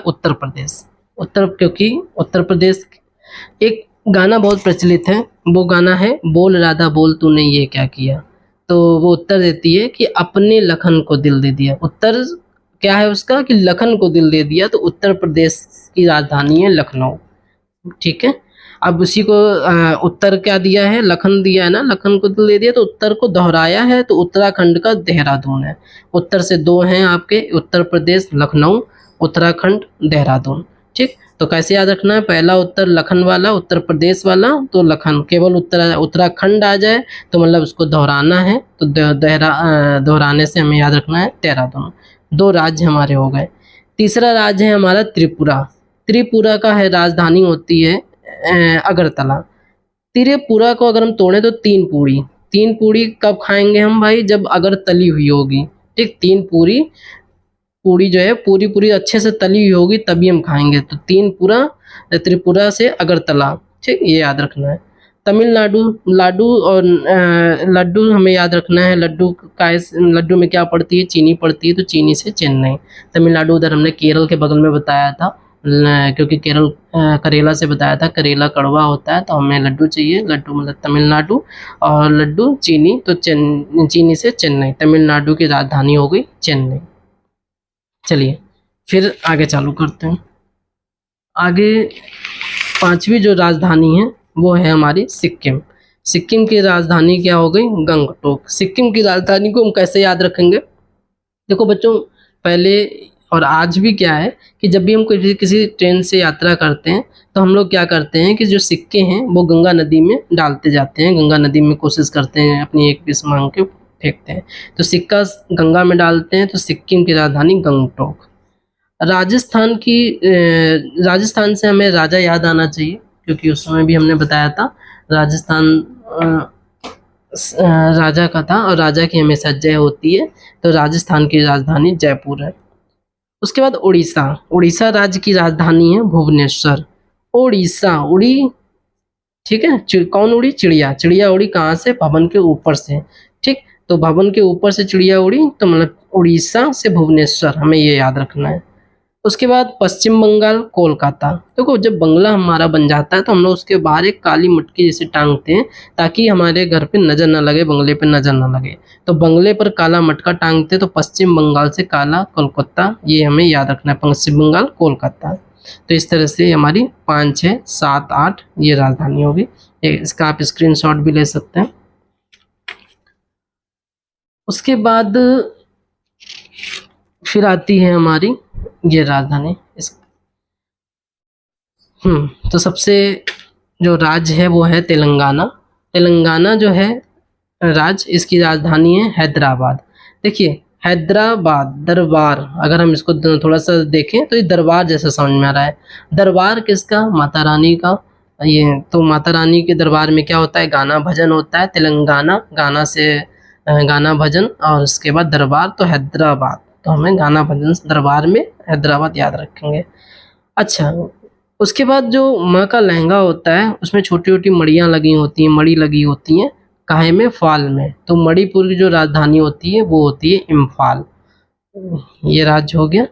उत्तर प्रदेश। क्योंकि उत्तर प्रदेश एक गाना बहुत प्रचलित है, वो गाना है बोल राधा बोल तूने ये क्या किया। तो वो उत्तर देती है कि अपने लखन को दिल दे दिया। उत्तर क्या है उसका कि लखन को दिल दे दिया, तो उत्तर प्रदेश की राजधानी है लखनऊ। ठीक है, अब उसी को उत्तर क्या दिया है, लखन दिया है ना, लखन को दिल दे दिया, तो उत्तर को दोहराया है, तो उत्तराखंड का देहरादून है। उत्तर से दो हैं आपके, उत्तर प्रदेश लखनऊ, उत्तराखंड देहरादून। ठीक, तो कैसे याद रखना है, पहला उत्तर लखन वाला, उत्तर प्रदेश वाला, तो लखन, केवल उत्तराखंड आ जाए तो मतलब उसको दोहराना है, तो दोहराने से हमें याद रखना है देहरादून। दो राज्य हमारे हो गए। तीसरा राज्य है हमारा त्रिपुरा। त्रिपुरा का है राजधानी होती है अगरतला। त्रिपुरा को अगर हम तोड़े तो तीन पूरी। तीन पूरी कब खाएंगे हम भाई, जब अगर तली हुई होगी। ठीक, तीन पूरी जो है पूरी अच्छे से तली हुई होगी तभी हम खाएंगे। तो तीन पूरा त्रिपुरा से अगरतला। ठीक, ये याद रखना है। तमिलनाडु, लाडू और लड्डू हमें याद रखना है। लड्डू में क्या पड़ती है, चीनी पड़ती है, तो चीनी से चेन्नई। तमिलनाडु उधर हमने केरल के बगल में बताया था, क्योंकि केरल करेला से बताया था, करेला कड़वा होता है, तो हमें लड्डू चाहिए। लड्डू मतलब तमिलनाडु, और लड्डू चीनी, तो चीनी से चेन्नई। तमिलनाडु की राजधानी हो गई चेन्नई। चलिए फिर आगे चालू करते हैं। आगे पांचवी जो राजधानी है वो है हमारी सिक्किम। सिक्किम की राजधानी क्या हो गई, गंगटोक। सिक्किम की राजधानी को हम कैसे याद रखेंगे, देखो बच्चों, पहले और आज भी क्या है कि जब भी हम किसी ट्रेन से यात्रा करते हैं तो हम लोग क्या करते हैं कि जो सिक्के हैं वो गंगा नदी में डालते जाते हैं। गंगा नदी में कोशिश करते हैं अपनी एक पीस मांग के फेंकते हैं, तो सिक्का गंगा में डालते हैं। तो सिक्किम की राजधानी गंगटोक। राजस्थान से हमें राजा याद आना चाहिए, क्योंकि उस समय भी हमने बताया था राजस्थान राजा का था, और राजा की हमेशा जय होती है। तो राजस्थान की राजधानी जयपुर है। उसके बाद उड़ीसा राज्य की राजधानी है भुवनेश्वर। उड़ीसा उड़ी, ठीक है, कौन उड़ी, चिड़िया उड़ी कहाँ से, भवन के ऊपर से। ठीक, तो भवन के ऊपर से चिड़िया उड़ी, तो मतलब उड़ीसा से भुवनेश्वर, हमें ये याद रखना है। उसके बाद पश्चिम बंगाल, कोलकाता। देखो जब बंगला हमारा बन जाता है तो हम लोग उसके बाहर एक काली मटकी जैसे टांगते हैं, ताकि हमारे घर पे नजर ना लगे, बंगले पे नजर ना लगे। तो बंगले पर काला मटका टांगते हैं, तो पश्चिम बंगाल से काला कोलकाता, ये हमें याद रखना है, पश्चिम बंगाल कोलकाता। तो इस तरह से हमारी 5, 6, 7, 8 ये राजधानी होगी। इसका आप स्क्रीनशॉट भी ले सकते हैं। उसके बाद फिर आती है हमारी ये राजधानी। तो सबसे जो राज्य है वो है तेलंगाना। तेलंगाना जो है राज्य, इसकी राजधानी है हैदराबाद। देखिए हैदराबाद दरबार, अगर हम इसको थोड़ा सा देखें तो ये दरबार जैसा समझ में आ रहा है। दरबार किसका, माता रानी का। ये तो माता रानी के दरबार में क्या होता है, गाना भजन होता है। तेलंगाना गाना से गाना भजन, और उसके बाद दरबार, तो हैदराबाद, तो हमें गाना भजन दरबार में हैदराबाद याद रखेंगे। अच्छा, उसके बाद जो माँ का लहंगा होता है उसमें छोटी छोटी मड़ियाँ लगी होती हैं, मड़ी लगी होती हैं, काहे में, फाल में। तो मणिपुर की जो राजधानी होती है वो होती है इम्फाल। ये राज्य हो गया।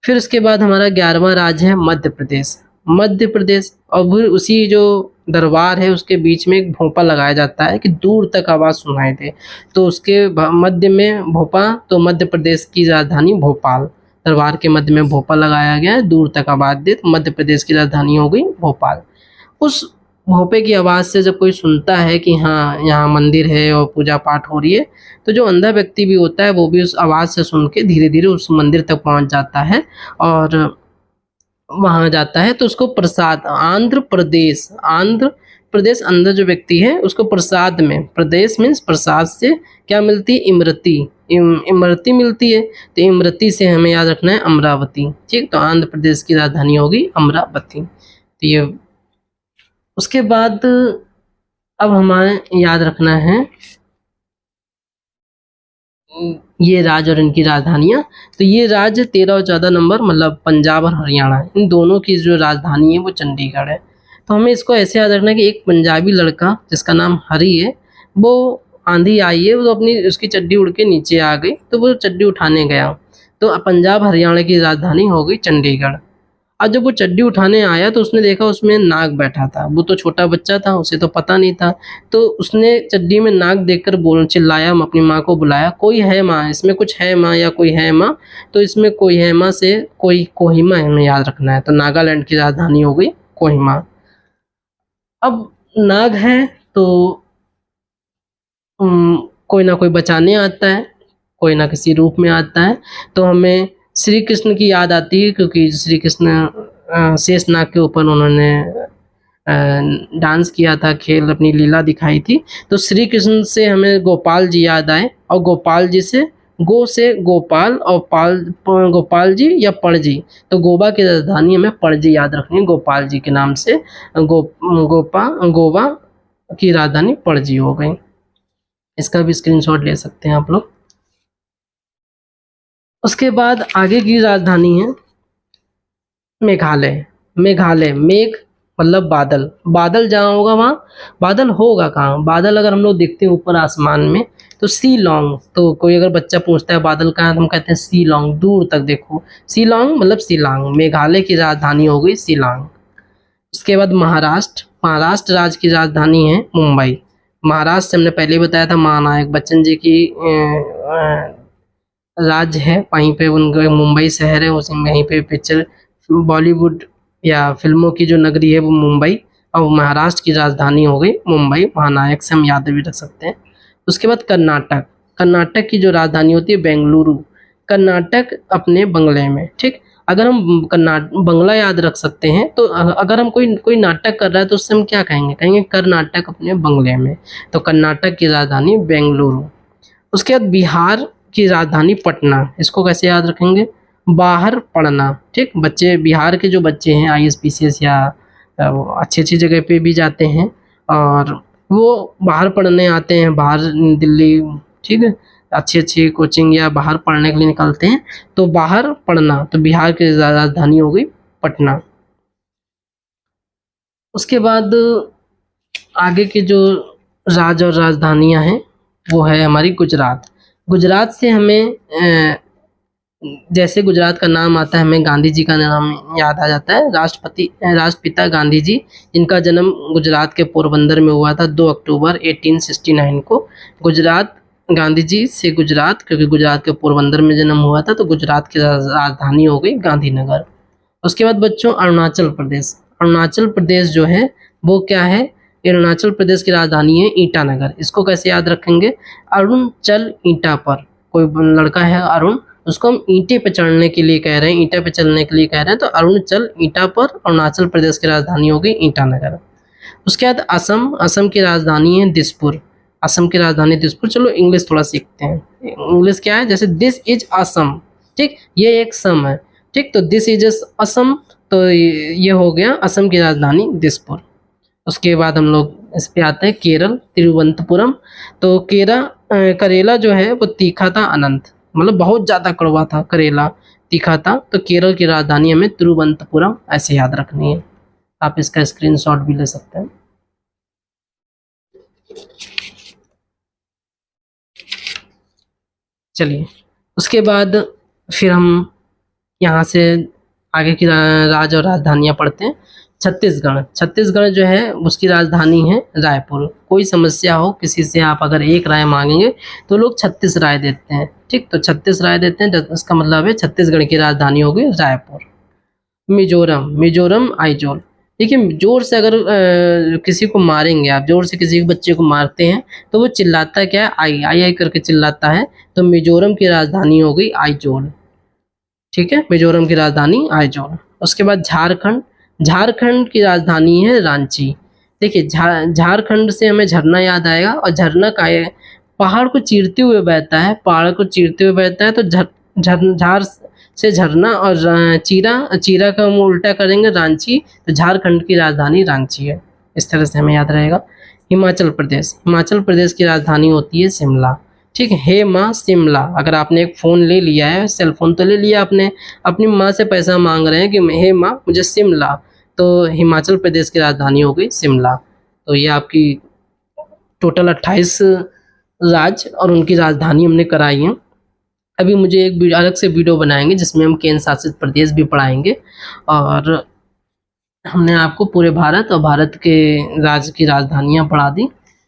फिर उसके बाद हमारा 11वां राज्य है मध्य प्रदेश। मध्य प्रदेश, और फिर उसी जो दरबार है उसके बीच में एक भोपा लगाया जाता है कि दूर तक आवाज़ सुनाई दे, तो उसके मध्य में भोपा, तो मध्य प्रदेश की राजधानी भोपाल। दरबार के मध्य में भोपा लगाया गया है, दूर तक आवाज़ दे, तो मध्य प्रदेश की राजधानी हो गई भोपाल। उस भोपे की आवाज़ से जब कोई सुनता है कि हाँ यहाँ मंदिर है और पूजा पाठ हो रही है, तो जो अंधा व्यक्ति भी होता है वो भी उस आवाज़ से सुन के धीरे धीरे उस मंदिर तक पहुँच जाता है, और वहाँ जाता है। तो उसको प्रसाद, आंध्र प्रदेश अंदर जो व्यक्ति है उसको प्रसाद में, प्रदेश मीन्स प्रसाद से क्या मिलती है, इमरती मिलती है। तो इमरती से हमें याद रखना है अमरावती। ठीक, तो आंध्र प्रदेश की राजधानी होगी अमरावती। तो ये, उसके बाद अब हमें याद रखना है ये राज्य और इनकी राजधानियाँ। तो ये राज्य 13 और 14 नंबर, मतलब पंजाब और हरियाणा, इन दोनों की जो राजधानी है वो चंडीगढ़ है। तो हमें इसको ऐसे याद रखना है कि एक पंजाबी लड़का जिसका नाम हरी है, वो आंधी आई है, वो अपनी उसकी चड्डी उड़ के नीचे आ गई, तो वो चड्डी उठाने गया, तो पंजाब हरियाणा की राजधानी हो गई चंडीगढ़। अब जब वो चड्डी उठाने आया तो उसने देखा उसमें नाग बैठा था। वो तो छोटा बच्चा था, उसे तो पता नहीं था। तो उसने चड्डी में नाग देखकर बोल चिल्लाया, अपनी माँ को बुलाया, कोई है माँ, इसमें कुछ है माँ या कोई है माँ? तो इसमें कोई है माँ से कोई कोहिमा हमें याद रखना है। तो नागालैंड की राजधानी हो गई कोहिमा। अब नाग है तो कोई ना कोई बचाने आता है, कोई ना किसी रूप में आता है। तो हमें श्री कृष्ण की याद आती है, क्योंकि श्री कृष्ण शेषनाग के ऊपर उन्होंने डांस किया था, खेल अपनी लीला दिखाई थी। तो श्री कृष्ण से हमें गोपाल जी याद आए, और गोपाल जी से गो से गोपाल, और गोपाल जी या पणजी। तो गोवा की राजधानी हमें पणजी याद रखनी है, गोपाल जी के नाम से गोवा की राजधानी पणजी हो गई। इसका भी स्क्रीनशॉट ले सकते हैं आप लोग। उसके बाद आगे की राजधानी है मेघालय। मेघालय, मेघ मतलब बादल, बादल जहाँ होगा वहाँ बादल होगा कहाँ? बादल अगर हम लोग देखते हैं ऊपर आसमान में तो शिलांग। तो कोई अगर बच्चा पूछता है बादल कहाँ है, तो हम कहते हैं शिलांग, दूर तक देखो। शिलांग मतलब शिलांग, मेघालय की राजधानी हो गई शिलांग। उसके बाद महाराष्ट्र, महाराष्ट्र राज्य की राजधानी है मुंबई। महाराष्ट्र से हमने पहले बताया था, महानायक बच्चन जी की राज्य है, वहीं पे उनका मुंबई शहर है, उसी वहीं पे पिक्चर बॉलीवुड या फिल्मों की जो नगरी है वो मुंबई, और महाराष्ट्र की राजधानी हो गई मुंबई। महानायक से हम याद भी रख सकते हैं। उसके बाद कर्नाटक, कर्नाटक की जो राजधानी होती है बेंगलुरु। कर्नाटक अपने बंगले में, ठीक। अगर हम बंगला याद रख सकते हैं तो अगर हम कोई नाटक कर रहा है तो उससे हम क्या कहेंगे? कहेंगे कर्नाटक अपने बंगले में। तो कर्नाटक की राजधानी बेंगलुरु। उसके बाद बिहार की राजधानी पटना। इसको कैसे याद रखेंगे? बाहर पढ़ना, ठीक। बच्चे बिहार के जो बच्चे हैं IAS PCS या अच्छी अच्छी जगह पे भी जाते हैं, और वो बाहर पढ़ने आते हैं, बाहर दिल्ली, ठीक है, अच्छी अच्छी कोचिंग या बाहर पढ़ने के लिए निकलते हैं। तो बाहर पढ़ना, तो बिहार की राजधानी हो गई पटना। उसके बाद आगे के जो राज्य और राजधानियां हैं वो है हमारी गुजरात। गुजरात से हमें जैसे गुजरात का नाम आता है हमें गांधी जी का नाम याद आ जाता है। राष्ट्रपिता गांधी जी, जिनका जन्म गुजरात के पोरबंदर में हुआ था 2 अक्टूबर 1869 को। गुजरात, गांधी जी से गुजरात, क्योंकि गुजरात के पोरबंदर में जन्म हुआ था, तो गुजरात की राजधानी हो गई गांधीनगर। उसके बाद बच्चों अरुणाचल प्रदेश। अरुणाचल प्रदेश जो है वो क्या है? अरुणाचल प्रदेश की राजधानी है ईटानगर। इसको कैसे याद रखेंगे? अरुण चल ईंटा पर। कोई लड़का है अरुण, उसको हम ईंटे पे चढ़ने के लिए कह रहे हैं, ईंटे पे चलने के लिए कह रहे हैं, तो अरुण चल ईंटा पर। अरुणाचल प्रदेश की राजधानी हो गई ईटानगर। उसके बाद असम, असम की राजधानी है दिसपुर। असम की राजधानी दिसपुर। चलो इंग्लिश थोड़ा सीखते हैं। इंग्लिश क्या है? जैसे दिस इज असम, ठीक, ये एक सम है, ठीक। तो दिस इज असम, तो ये हो गया असम की राजधानी दिसपुर। उसके बाद हम लोग इस पे आते हैं केरल, तिरुवनंतपुरम। तो करेला जो है वो तीखा था अनंत, मतलब बहुत ज़्यादा कड़वा था, करेला तीखा था। तो केरल की राजधानी हमें तिरुवनंतपुरम ऐसे याद रखनी है। आप इसका स्क्रीनशॉट भी ले सकते हैं। चलिए, उसके बाद फिर हम यहाँ से आगे की राज्य और राजधानियाँ पढ़ते हैं। छत्तीसगढ़, छत्तीसगढ़ जो है उसकी राजधानी है रायपुर। कोई समस्या हो किसी से, आप अगर एक राय मांगेंगे तो लोग 36 राय देते हैं, ठीक। तो 36 राय देते हैं, इसका मतलब है छत्तीसगढ़ की राजधानी हो गई रायपुर। मिजोरम, मिजोरम आइजोल। देखिए, जोर से अगर किसी को मारेंगे आप, जोर से किसी बच्चे को मारते हैं तो वो चिल्लाता क्या है? आई आई आई करके चिल्लाता है। तो मिजोरम की राजधानी हो गई आइजोल, ठीक है। मिजोरम की राजधानी आइजोल। उसके बाद झारखंड, झारखंड की राजधानी है रांची। देखिए, झारखंड से हमें झरना याद आएगा, और झरना का पहाड़ को चीरते हुए बहता है, पहाड़ को चीरते हुए बहता है। तो झार से झरना, और चीरा का हम उल्टा करेंगे रांची, तो झारखंड की राजधानी रांची है। इस तरह से हमें याद रहेगा। हिमाचल प्रदेश, हिमाचल प्रदेश की राजधानी होती है शिमला, ठीक है। हे माँ शिमला। अगर आपने एक फ़ोन ले लिया है, सेल फोन तो ले लिया आपने, अपनी माँ से पैसा मांग रहे हैं कि हे माँ मुझे शिमला, तो हिमाचल प्रदेश की राजधानी हो गई शिमला। तो ये आपकी टोटल 28 राज्य और उनकी राजधानी हमने कराई है। अभी मुझे एक अलग से वीडियो बनाएंगे जिसमें हम केंद्र शासित प्रदेश भी पढ़ाएंगे, और हमने आपको पूरे भारत और भारत के राज्य की राजधानियाँ पढ़ा दी।